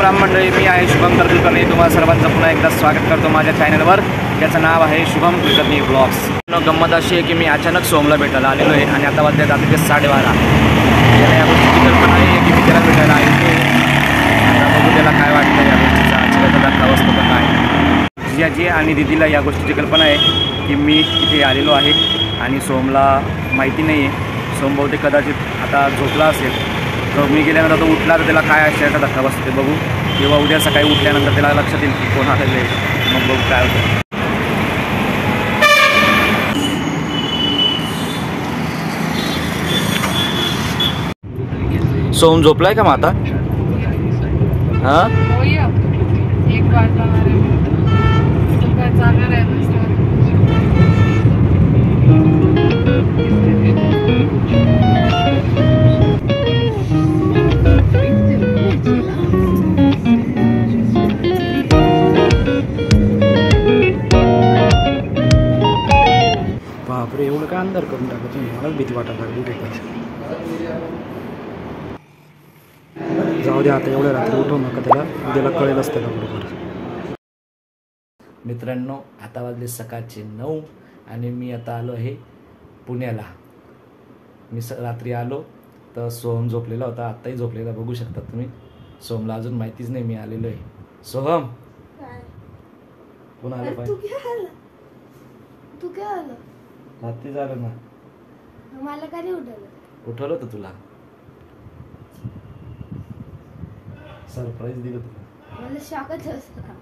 राम मंडळी, मी आहे शुभम कुलकर्णी. तुम्हाला सर्वांचं पुन्हा एकदा स्वागत करतो माझ्या चॅनलवर, ज्याचं नाव आहे शुभम कुलकर्णी ब्लॉग्स. गंमत अशी आहे की मी अचानक सोमला भेटायला आलेलो आहे आणि आता वाजले रात्रीचे 12:30. त्याला या गोष्टीची कल्पना आहे की मी त्याला भेटायला आलो. आता बघू त्याला काय वाटतं या गोष्टीचा, आजकालचा धक्का बसतो का काय. जियाजी आणि दिदीला या गोष्टीची कल्पना आहे की मी इथे आलेलो आहे आणि सोमला माहिती नाही आहे. सोम बहुतेक कदाचित आता झोपला असेल, तर मी गेल्यानंतर तो उठला तर त्याला काय अशाचा धक्का बसते बघू. किंवा उद्या सकाळी उठल्यानंतर त्याला लक्षात येईल की कोण आलेलं आहे, मग बघू काय होतं. सोम झोपलाय का मग आता? हां बापरे, एवढं काय अंधार करून टाका तुम्ही, मलाच भीती वाटायला लागली. जाऊ द्या आता, एवढ्या रात्री उठवू नका त्याला, उद्याला कळेलच त्याला बरोबर. मित्रांनो, आता वाजले सकाळचे 9 आणि मी आता आलो आहे पुण्याला. मी रात्री आलो तर सोहम झोपलेला होता, आत्ताही झोपलेला बघू शकता तुम्ही. सोहमला अजून माहितीच नाही मी आलेलो आहे. सोहम कोण आलं पाहिजे? तू काय आलं? रात्री झालं ना, मला काय उठवलं? उठवलं होतं तुला, सरप्राईज दिलं तुला. मला शॉकच असला.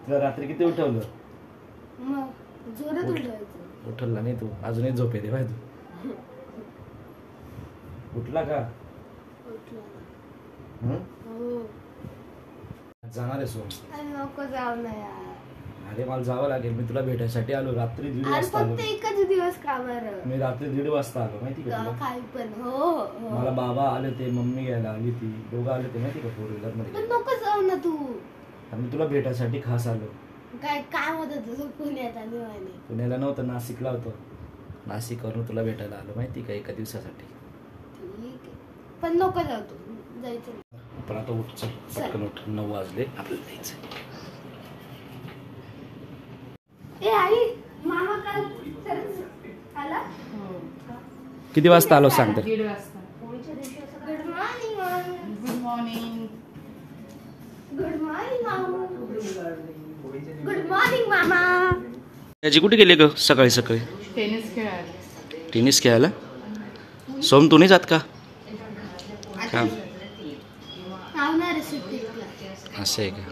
तुला रात्री किती उठवलं? मग जोरात उठवायचं. उठवला नाही तू, अजूनही झोप येते बाय तू. उठला का? हो. जाणार आहे सोम? नको जाऊ ना यार. अरे मला जावं लागेल, मी तुला भेटायसाठी आलो. रात्री 1:30 वाजता आलो. फक्त एकच दिवस का बरं? मी रात्री 1:30 वाजता आलो, माहिती का तुला? काय पण. हो. मला बाबा आले ते, मम्मी घ्यायला आली ती, दोघं आले ते माहिती का, 4 व्हीलर मध्ये. पण नको जाऊ ना तू. मी तुला भेटायसाठी खास आलो. काय काम होतं तुझं पुण्यात? आणि पुण्याला नव्हतं, नाशिकला होतो. नाशिकवरून तुला भेटायला आलो माहिती का, एका दिवसासाठी. ठीक आहे, पण नको जाऊ तू, जायचं नाही. पण आता उठ, चल पटकन उठ, 9 वाजले, आपल्याला जायचं. ए आई, मामा काल आला? किती वाजता आलो सांग तर? 1:30 वाजता. गुड मॉर्निंग मामा. Good morning. गुड मॉर्निंग मामा. गुड मॉर्निंग मामा. याची कुठे गेली ग सकाळी सकाळी? टेनिस खेळायला. टेनिस खेळायला? सोम तू नाही जात का? असं आहे का?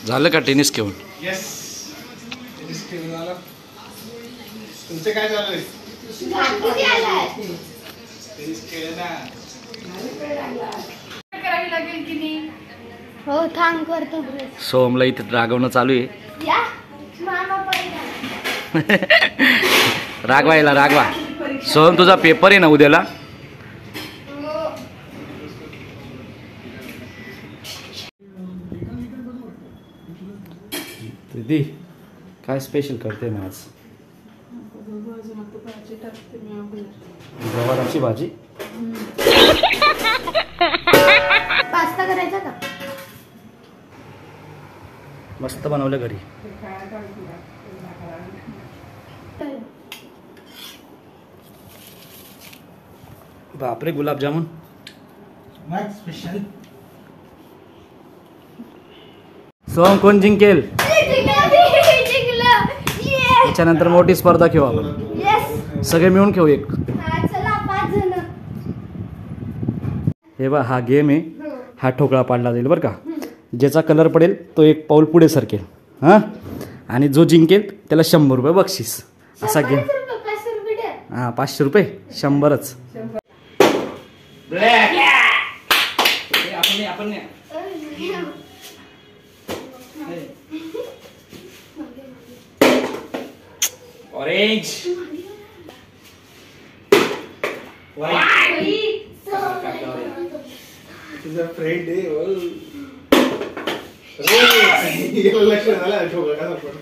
झालं का टेनिस खेळून? येस, टेनिस खेळून झालं. तुमचं काय चालू आहे? टेनिस खेळ ना. करावी लागेल की नाही? हो, थांब करतो. सोमला इथे रागवणं चालू आहे. या मामा पहिला. रागवा. सोहम तुझा पेपर आहे ना उद्याला? दीदी काय स्पेशल करते ना आज? गवाराची भाजी. पास्ता करायचा का? मस्त बनवलं घरी. बापरे, गुलाबजामुन. स्पेशल. सोहम कोण जिंकेल? त्याच्यानंतर मोठी स्पर्धा खेळू आपण, सगळे मिळून खेळू एक. हे बा, हा गेम आहे. हा ठोकळा पाडला जाईल बरं का. ज्याचा कलर पडेल तो एक पाऊल पुढे सरकेल. हां, आणि जो जिंकेल त्याला 100 रुपये बक्षीस. असा गेम. हां, 500 रुपये, 100च. आपण ऑरेंज, तुझा फ्रेंड आहे. लक्ष झाला ठोका कसा पण.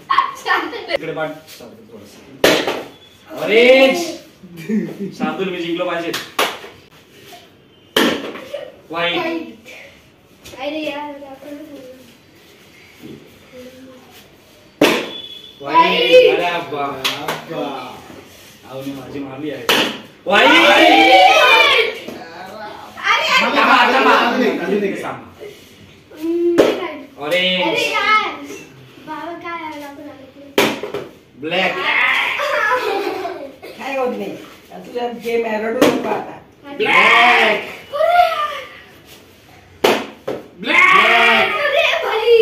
इकडे पाठ थोडंसं. ऑरेंज. शार्दूल मी जिंकलो पाहिजे. व्हाईट. अरे यार व्हाईट. अरे अब्बा आवनी माझी मारली आहे. व्हाईट. ऑरेंज. अरे यार बाबा काय आला ब्लॅक. काय होत नाही तुझ्या गेम आहे रडू नको आता. ब्लॅक. ब्लॅक. अरे भाई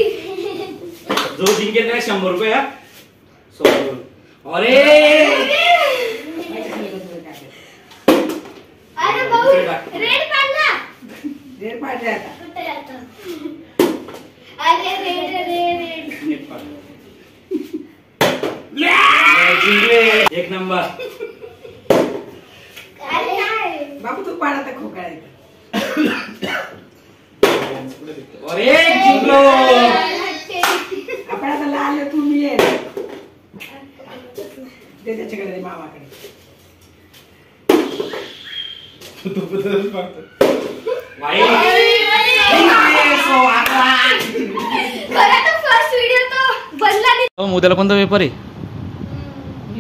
जो जिंकेल त्याला 100 रुपये. हा ऑरेंज. अरे भाऊ रेड पाडला रेड पाडले आता. कुठे जातो अरे रेड रेड जिंकले. एक नंबर. अरे यार बाबू तू पाड आता खोकळा ऑरेंज जिंकलो. आपण आता लाल आहे, तू मी आहे ते त्याच्याकडे दे, मामाकडे. फर्स्ट व्हिडिओ तो बनला नाही. उद्याला कोणता पेपर आहे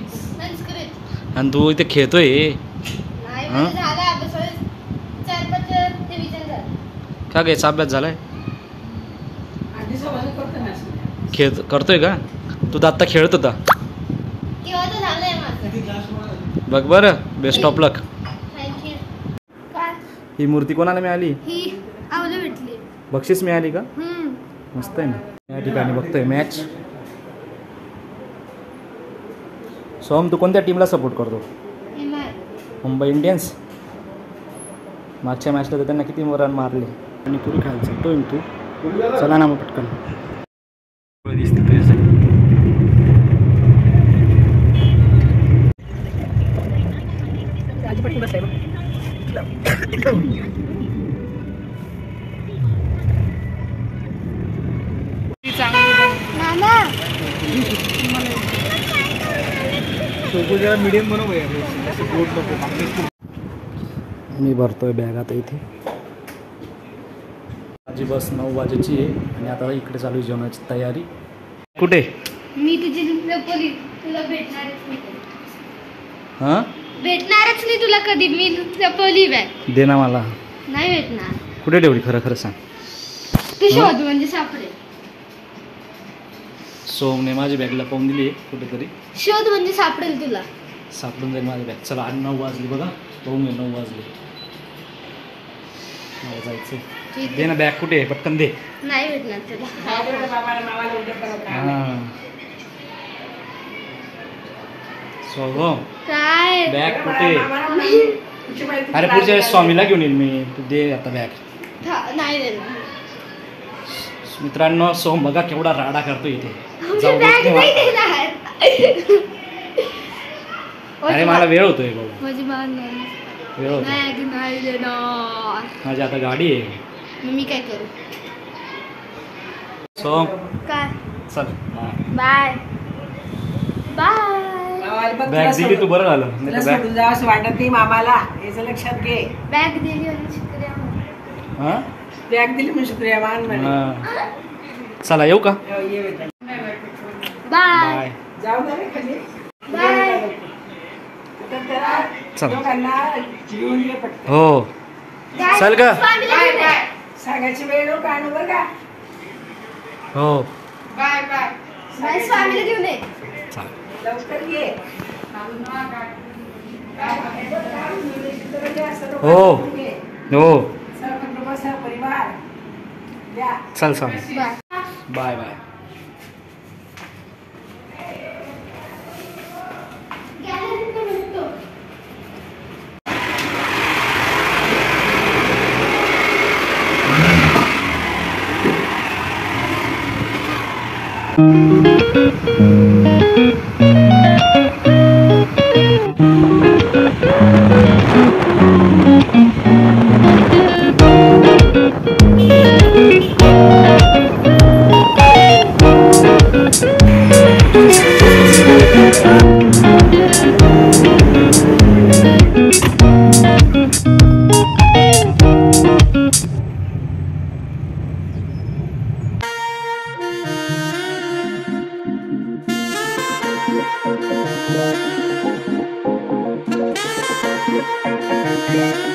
संस्कृत आणि तू इथे खेळतोय. नाही हा? म्हणजे झाला अभ्यास 4-5 रिव्हिजन झालं. का घ्यायचा अभ्यास झालाय. आधी सवाल करतो ना. खेळ करतोय का तू तर आत्ता खेळत होता. केव्हा तर झालंय माझं. बघ बरं. Best of luck. थँक्यू. काय ही मूर्ती कोणाला मिळाली. ही आवलं भेटली. बक्षीस मिळाली का. मस्त आहे ना. या ठिकाणी बघतोय मॅच. सोहम तू कोणत्या टीमला सपोर्ट करतो. मुंबई इंडियन्स. मागच्या मॅचला तर त्यांना किती रन मारले. आणि पुरी खायला शकतो तू. चला ना मग पटकन. दिसते तुझ्यासाठी. नाना मीडियम बनव नको. मी भरतोय बॅग आता इथे. माझी बस 9 वाजेची आहे आणि आता इकडे चालू आहे जेवणाची तयारी. कुठे. मी तुझी लपवली तुला भेटणारच नाही. हां भेटणारच नाही तुला कधी. मी लपवली बॅग दे ना मला. नाही भेटणार. कुठे ठेवली खरं खरं सांग. तू शोध म्हणजे सापडेल. सोमने माझी बॅग लपवून दिली आहे कुठेतरी. शोध म्हणजे सापडेल तुला. सापडून जाईल माझी बॅग. चला 9 वाजली बघा. बघून घे 9 वाजले. मला जायचंय. ठीक आहे. दे ना बॅग. कुठे आहे पटकन दे. नाही भेटणार तुला. मामाला उद्या परत आण. हां सोहम काय बॅग कुठे. पुढची बाई तुझी अरे लाल पुढच्या वेळेस आहे. स्वामीला घेऊन येईल मी. तू दे आता बॅग. नाही देणार. मित्रांनो सोहम बघा केवढा राडा करतो इथे. आमची जाऊ देत बॅग नाही नाही मला. देणार. अरे मला वेळ होतोय बाबा. माझी मान वेळ होतो. बॅग नाही देणार. माझी आता गाडी आहे. मग मी काय करू. सोहम काय चल. Bye bye. मामाला बघ, बॅग तुला दिली तू सोडून- बरं झालं. तुला नाही तर सोडून जावं असं वाटत नाही मामाला. याचं लक्षात घे. बॅग दिली आणि शुक्रिया म्हण. बॅग हां बॅग दिली मी शुक्रिया मान म्हणे. हां. चला येऊ का. हो, ये बेटा. Bye bye. जाऊ दे रे खाली. बाय. आता त्याला चल. लोकांना घेऊन ये पटकन. हो काय? चल का? स्वामीला बाय घेऊन ये. बाय. सांगायची वेळ नको आणू बरं का. हो बाय बाय. बाय स्वामीला घेऊन ये. चाल. लवकर ये. हो. हो सहकुटुंब सहपरिवार द्या. चल सांग. बाय. Bye bye. गॅलरीत भेटतो. आहे